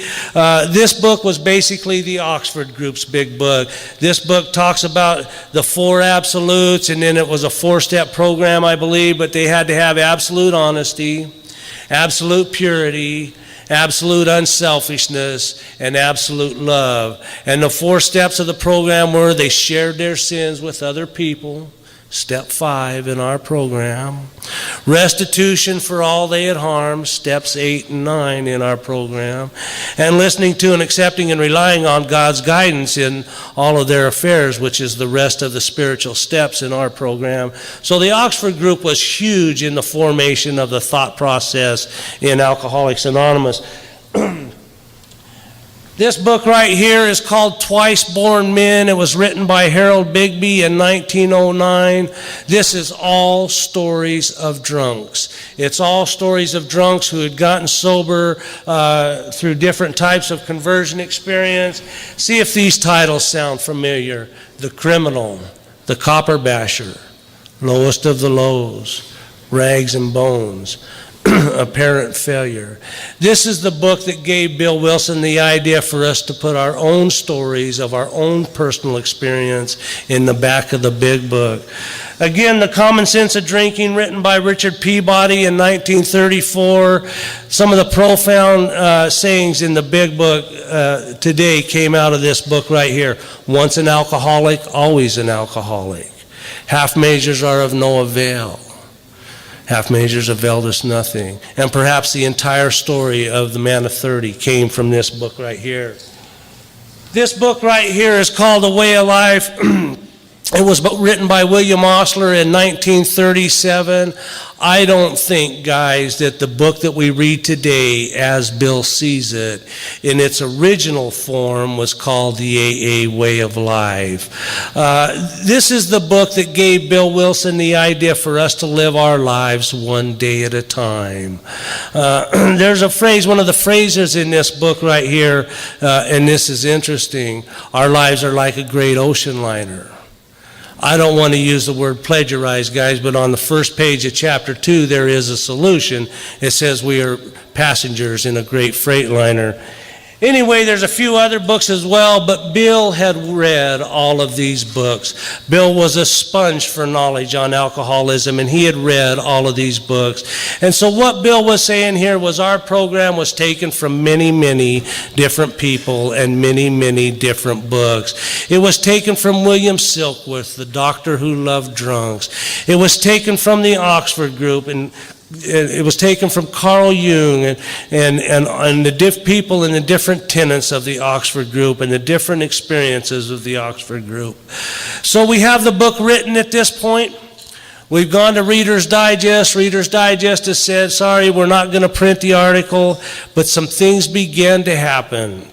This book was basically the Oxford Group's big book. This book talks about the four absolutes, and then it was a four-step program, I believe, but they had to have absolute honesty, absolute purity, absolute unselfishness, and absolute love. And the four steps of the program were they shared their sins with other people. Step 5 in our program. Restitution for all they had harmed, steps 8 and 9 in our program. And listening to and accepting and relying on God's guidance in all of their affairs, which is the rest of the spiritual steps in our program. So the Oxford Group was huge in the formation of the thought process in Alcoholics Anonymous. This book right here is called Twice Born Men. It was written by Harold Bigby in 1909. This is all stories of drunks. It's all stories of drunks who had gotten sober through different types of conversion experience. See if these titles sound familiar. The Criminal, The Copper Basher, Lowest of the Lows, Rags and Bones, Apparent Failure. This is the book that gave Bill Wilson the idea for us to put our own stories of our own personal experience in the back of the big book. Again, The Common Sense of Drinking, written by Richard Peabody in 1934. Some of the profound sayings in the big book today came out of this book right here. Once an alcoholic, always an alcoholic. Half measures are of no avail. Half measures availed us nothing. And perhaps the entire story of the Man of 30 came from this book right here. This book right here is called A Way of Life. It was written by William Osler in 1937. I don't think, guys, that the book that we read today, as Bill sees it, in its original form was called the AA Way of Life. This is the book that gave Bill Wilson the idea for us to live our lives one day at a time. There's a phrase, one of the phrases in this book right here, and this is interesting. Our lives are like a great ocean liner. I don't want to use the word plagiarize, guys, but on the first page of chapter 2, there is a solution. It says we are passengers in a great freight liner. Anyway, there's a few other books as well, but Bill had read all of these books. Bill was a sponge for knowledge on alcoholism, and he had read all of these books. And so what Bill was saying here was our program was taken from many, many different people and many, many different books. It was taken from William Silkworth, the doctor who loved drunks. It was taken from the Oxford Group, and it was taken from Carl Jung and the people and the different tenets of the Oxford Group and the different experiences of the Oxford Group. So we have the book written at this point. We've gone to Reader's Digest. Reader's Digest has said, sorry, we're not going to print the article, but some things began to happen.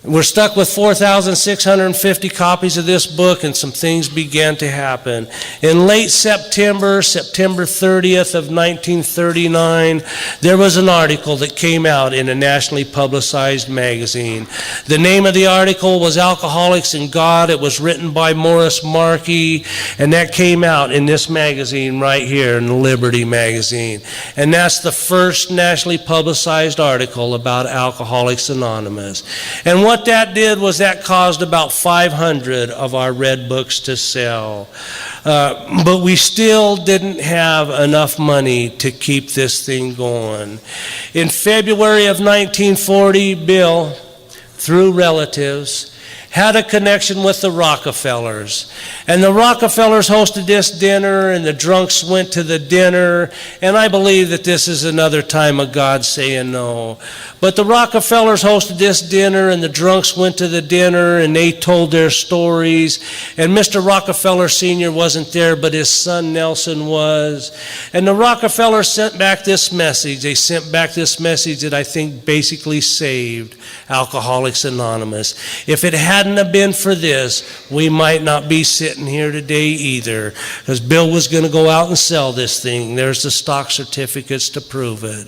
We're stuck with 4,650 copies of this book, and some things began to happen. In late September, September 30th of 1939, there was an article that came out in a nationally publicized magazine. The name of the article was Alcoholics and God. It was written by Morris Markey, and that came out in this magazine right here, in the Liberty magazine. And that's the first nationally publicized article about Alcoholics Anonymous. And what that did was that caused about 500 of our red books to sell. But we still didn't have enough money to keep this thing going. In February of 1940, Bill, through relatives, had a connection with the Rockefellers. And the Rockefellers hosted this dinner, and the drunks went to the dinner. And I believe that this is another time of God saying no. But the Rockefellers hosted this dinner, and the drunks went to the dinner, and they told their stories. And Mr. Rockefeller Sr. wasn't there, but his son Nelson was. And the Rockefellers sent back this message. They sent back this message that I think basically saved Alcoholics Anonymous. If it hadn't have been for this, we might not be sitting here today either, because Bill was going to go out and sell this thing. There's the stock certificates to prove it.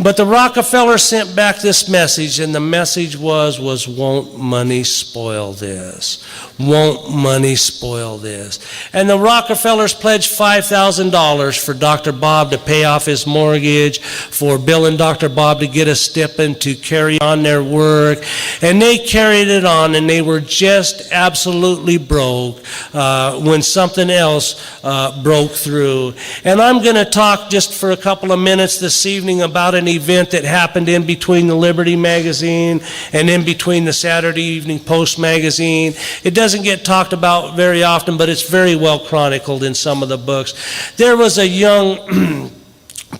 But the Rockefellers sent back this message, and the message was won't money spoil this? Won't money spoil this? And the Rockefellers pledged $5,000 for Dr. Bob to pay off his mortgage, for Bill and Dr. Bob to get a stipend to carry on their work. And they carried it on, and they were just absolutely broke when something else broke through. And I'm going to talk just for a couple of minutes this evening about an event that happened in between the Liberty magazine and in between the Saturday Evening Post magazine. It doesn't get talked about very often, but it's very well chronicled in some of the books. There was a young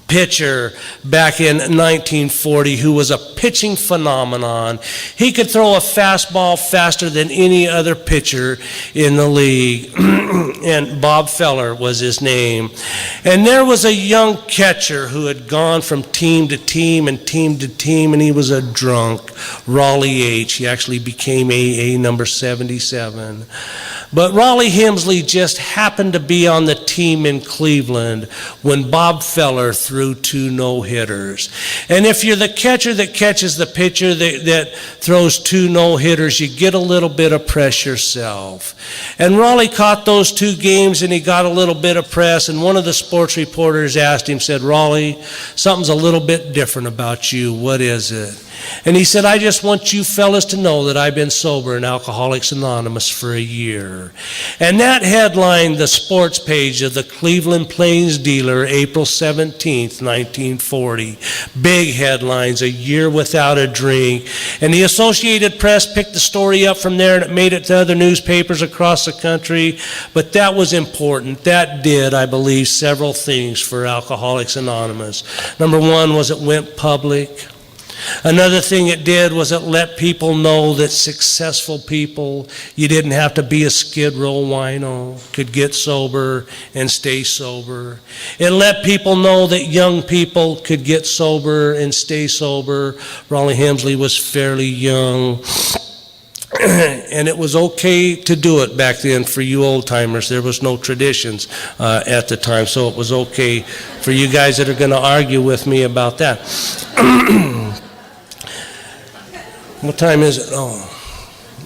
pitcher back in 1940 who was a pitching phenomenon. He could throw a fastball faster than any other pitcher in the league. And Bob Feller was his name. And there was a young catcher who had gone from team to team and team to team, and he was a drunk, Raleigh H. He actually became AA number 77. But Raleigh Hemsley just happened to be on the team in Cleveland when Bob Feller threw 2 no-hitters. And if you're the catcher that catches the pitcher that throws 2 no-hitters, you get a little bit of press yourself. And Raleigh caught those 2 games, and he got a little bit of press, and one of the sports reporters asked him, said, "Raleigh, something's a little bit different about you. What is it?" And he said, "I just want you fellas to know that I've been sober in Alcoholics Anonymous for a year." And that headlined the sports page of the Cleveland Plains Dealer, April 17th, 1940. Big headlines, a year without a drink. And the Associated Press picked the story up from there, and it made it to other newspapers across the country. But that was important. That did, I believe, several things for Alcoholics Anonymous. Number one was it went public. Another thing it did was it let people know that successful people, you didn't have to be a Skid Row wino, could get sober and stay sober. It let people know that young people could get sober and stay sober. Raleigh Hemsley was fairly young. And it was okay to do it back then for you old timers. There was no traditions at the time, so it was okay for you guys that are going to argue with me about that. What time is it? Oh,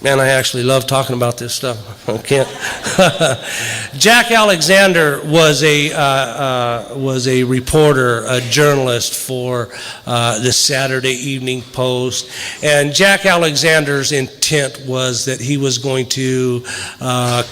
man, I actually love talking about this stuff. I can't. Jack Alexander was a reporter, a journalist for the Saturday Evening Post. And Jack Alexander's intent was that he was going to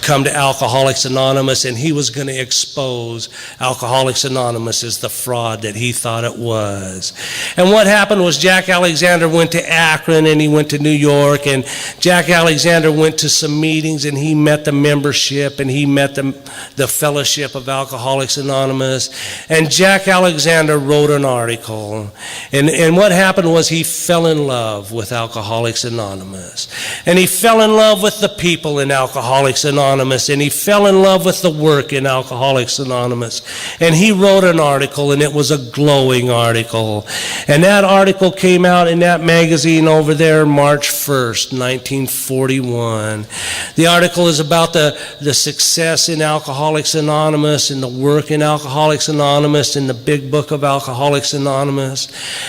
come to Alcoholics Anonymous, and he was going to expose Alcoholics Anonymous as the fraud that he thought it was. And what happened was Jack Alexander went to Akron, and he went to New York, and Jack Alexander went to some meetings and he met the membership and he met the fellowship of Alcoholics Anonymous. And Jack Alexander wrote an article. And what happened was he fell in love with Alcoholics Anonymous. And he fell in love with the people in Alcoholics Anonymous. And he fell in love with the work in Alcoholics Anonymous. And he wrote an article, and it was a glowing article. And that article came out in that magazine over there March 1st, 1941. The article is about the success in Alcoholics Anonymous and the work in Alcoholics Anonymous and the big book of Alcoholics Anonymous.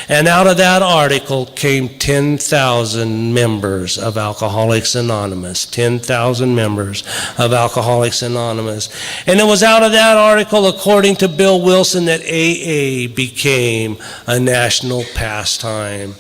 And out of that article came 10,000 members of Alcoholics Anonymous. 10,000 members of Alcoholics Anonymous. And it was out of that article, according to Bill Wilson, that AA became a national pastime.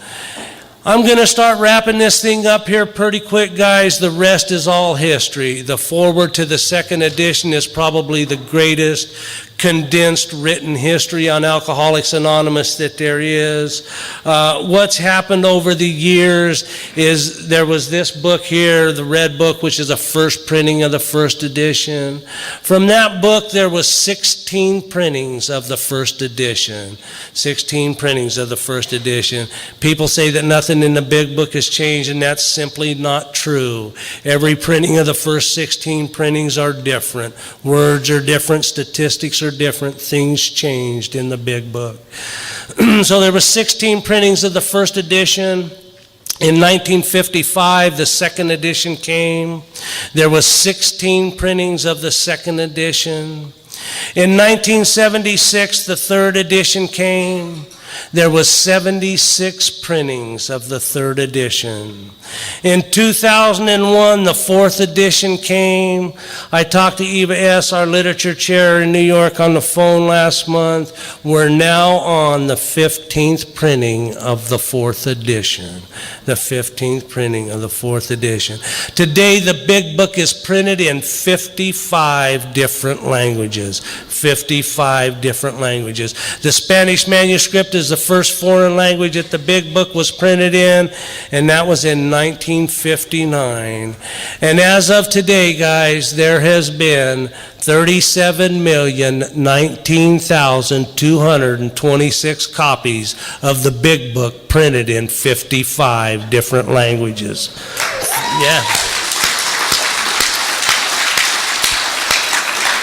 I'm going to start wrapping this thing up here pretty quick, guys. The rest is all history. The foreword to the second edition is probably the greatest condensed written history on Alcoholics Anonymous that there is. What's happened over the years is there was this book here, the Red Book, which is a first printing of the first edition. From that book, there was 16 printings of the first edition. 16 printings of the first edition. People say that nothing in the big book has changed, and that's simply not true. Every printing of the first 16 printings are different. Words are different, statistics are different, things changed in the big book. So there were 16 printings of the first edition. In 1955, the second edition came. There was 16 printings of the second edition. In 1976, the third edition came. There was 76 printings of the third edition. In 2001, the fourth edition came. I talked to Eva S., our literature chair in New York, on the phone last month. We're now on the 15th printing of the fourth edition. The 15th printing of the fourth edition. Today, the big book is printed in 55 different languages. 55 different languages. The Spanish manuscript is the first foreign language that the big book was printed in, and that was in 1959. And as of today, guys, there has been 37,019,226 copies of the big book printed in 55 different languages. Yeah.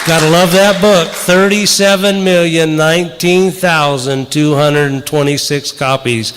Gotta love that book. 37,019,226 copies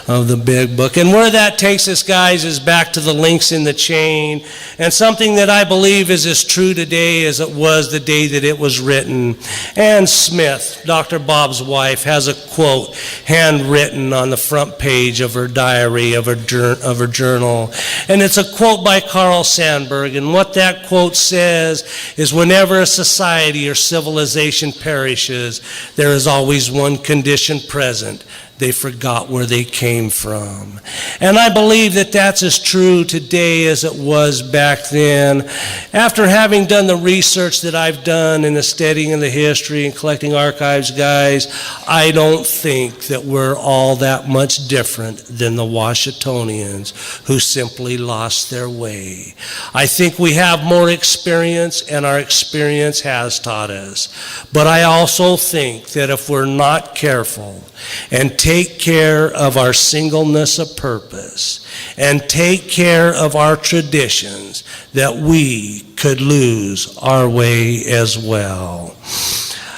of the big book. And where that takes us, guys, is back to the links in the chain. And something that I believe is as true today as it was the day that it was written. Ann Smith, Dr. Bob's wife, has a quote handwritten on the front page of her diary, of her journal. And it's a quote by Carl Sandburg. And what that quote says is, whenever a society or civilization perishes, there is always one condition present: they forgot where they came from. And I believe that that's as true today as it was back then. After having done the research that I've done in the studying of the history and collecting archives, guys, I don't think that we're all that much different than the Washingtonians who simply lost their way. I think we have more experience, and our experience has taught us. But I also think that if we're not careful and take care of our singleness of purpose and take care of our traditions, that we could lose our way as well.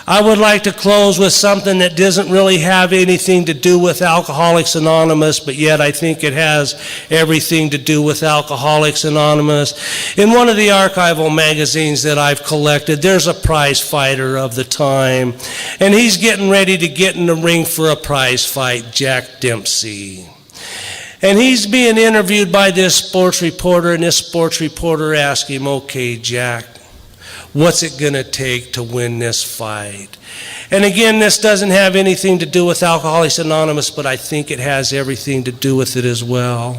I would like to close with something that doesn't really have anything to do with Alcoholics Anonymous, but yet I think it has everything to do with Alcoholics Anonymous. In one of the archival magazines that I've collected, there's a prize fighter of the time, and he's getting ready to get in the ring for a prize fight, Jack Dempsey. And he's being interviewed by this sports reporter, and this sports reporter asks him, "Okay, Jack, what's it going to take to win this fight?" And again, this doesn't have anything to do with Alcoholics Anonymous, but I think it has everything to do with it as well.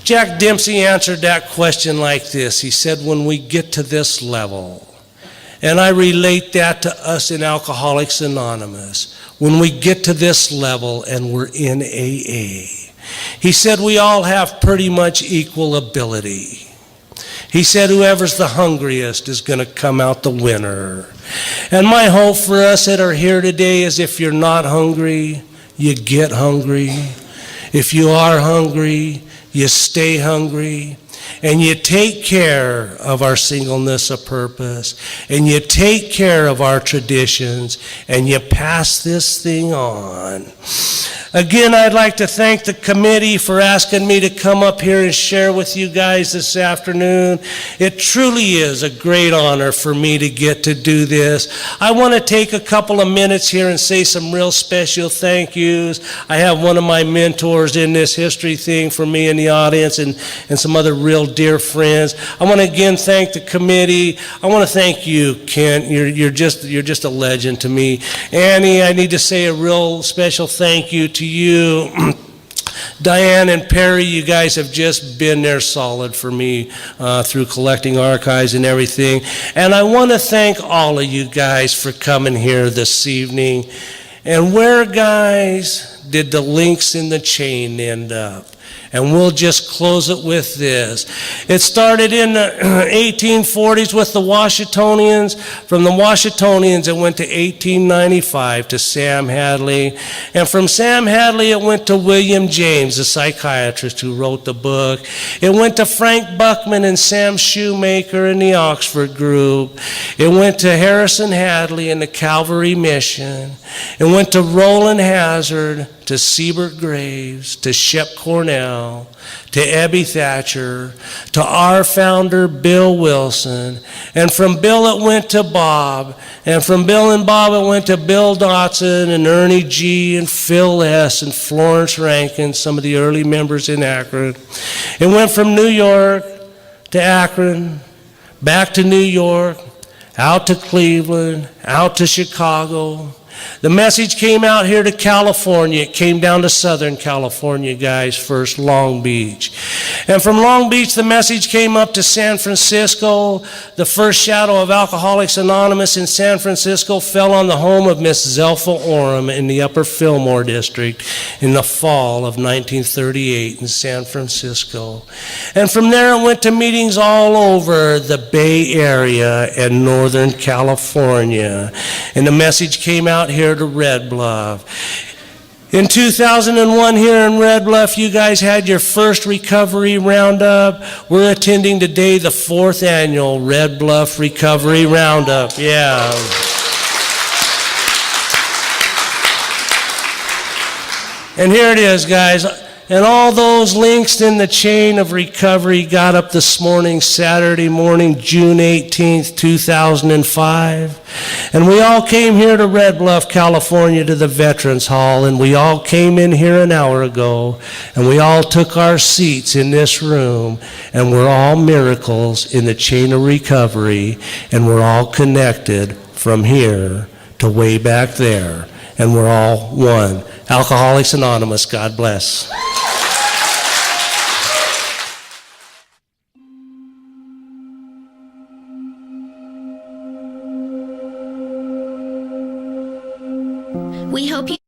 Jack Dempsey answered that question like this. He said, "When we get to this level," and I relate that to us in Alcoholics Anonymous, when we get to this level and we're in AA, He said we all have pretty much equal ability. He said whoever's the hungriest is going to come out the winner. And my hope for us that are here today is if you're not hungry, you get hungry. If you are hungry, you stay hungry. And you take care of our singleness of purpose. And you take care of our traditions. And you pass this thing on. Again, I'd like to thank the committee for asking me to come up here and share with you guys this afternoon. It truly is a great honor for me to get to do this. I want to take a couple of minutes here and say some real special thank yous. I have one of my mentors in this history thing for me in the audience and some other real dear friends. I want to again thank the committee. I want to thank you, Kent. You're just a legend to me. Annie, I need to say a real special thank you to you. Diane and Perry, you guys have just been there solid for me through collecting archives and everything. And I want to thank all of you guys for coming here this evening. And where, guys, did the links in the chain end up? And we'll just close it with this. It started in the 1840s with the Washingtonians. From the Washingtonians, it went to 1895 to Sam Hadley. And from Sam Hadley, it went to William James, the psychiatrist who wrote the book. It went to Frank Buckman and Sam Shoemaker in the Oxford group. It went to Harrison Hadley and the Calvary Mission. It went to Roland Hazard, to Siebert Graves, to Shep Cornell, to Ebby Thatcher, to our founder, Bill Wilson. And from Bill it went to Bob. And from Bill and Bob it went to Bill Dotson and Ernie G. and Phil S. and Florence Rankin, some of the early members in Akron. It went from New York to Akron, back to New York, out to Cleveland, out to Chicago. The message came out here to California. It came down to Southern California, guys, first Long Beach. And from Long Beach, the message came up to San Francisco. The first shadow of Alcoholics Anonymous in San Francisco fell on the home of Miss Zelpha Orem in the Upper Fillmore District in the fall of 1938 in San Francisco. And from there, it went to meetings all over the Bay Area and Northern California. And the message came out here to Red Bluff. In 2001 here in Red Bluff, you guys had your first recovery roundup. We're attending today the 4th annual Red Bluff Recovery Roundup. Yeah. And here it is, guys. And all those links in the chain of recovery got up this morning, Saturday morning, June 18th, 2005. And we all came here to Red Bluff, California, to the Veterans Hall, and we all came in here an hour ago, and we all took our seats in this room, and we're all miracles in the chain of recovery, and we're all connected from here to way back there, and we're all one. Alcoholics Anonymous, God bless. We hope you